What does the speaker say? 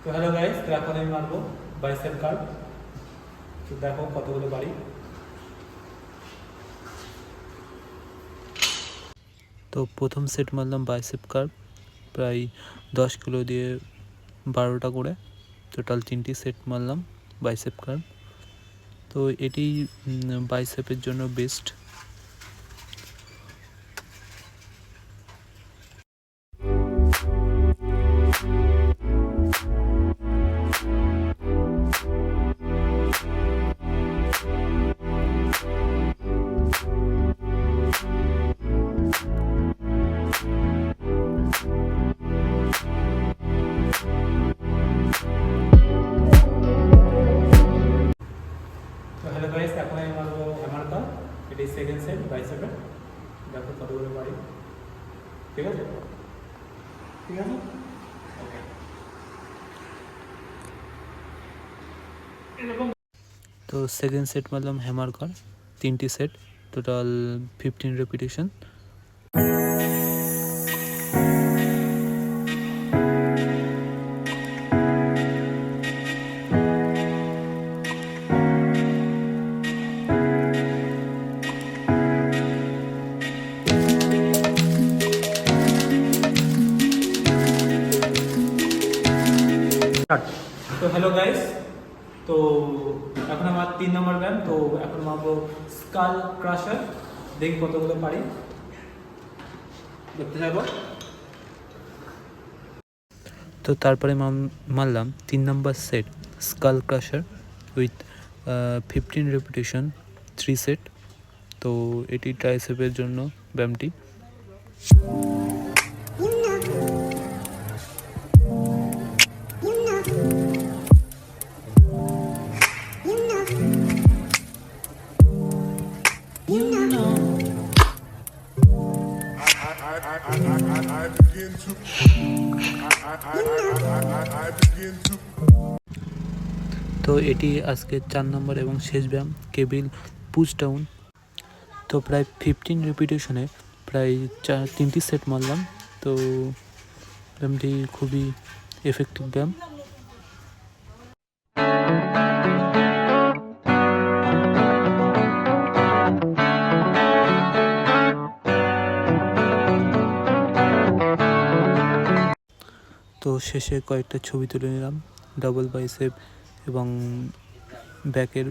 তো hello guys, তো এখন আমি মারবো বাইসেপ কার্ভ। তো দেখো কতগুলো বাড়ি। তো প্রথম সেট মারলাম বাইসেপ কার্ভ প্রায় 10 কিলো দিয়ে 12টা করে, টোটাল 3টি সেট মারলাম বাইসেপ কার্ভ। তো এটি বাইসেপের জন্য বেস্ট। তো হ্যালো গাইস, এখন আমি মারবো হ্যামার কার্ভ। এটি সেকেন্ড সেট বাইসেপের। দেখো কতগুলো বাড়ি। ঠিক আছে ঠিক আছে ওকে। তো সেকেন্ড সেট মারলাম হ্যামার কার্ভ, 3টি সেট, টোটাল 15 রেপিটেশন। তো হ্যালো গাইস, তো এখন আমার 3 নম্বর ব্যায়াম। তো এখন মারবো স্কাল ক্রাশার। দেখি কতগুলো পারি, দেখতে যাবো। তো তারপরে মারলাম 3 নম্বর set skull crusher with 15 repetition, 3 set. তো এটি ট্রাইসেপের জন্য ব্যায়ামটি। তো এটি আজকে 4 নম্বর এবং শেষ ব্যায়াম, কেবিল পুশ ডাউন। তো প্রায় 15 রেপিটেশনে প্রায় 3টি সেট মারলাম। তো ব্যায়ামটি খুবই এফেক্টিভ ব্যায়াম। তো শেষে কয়েকটা ছবি তুলে নিলাম ডাবল বাইসেপ এবং ব্যাকের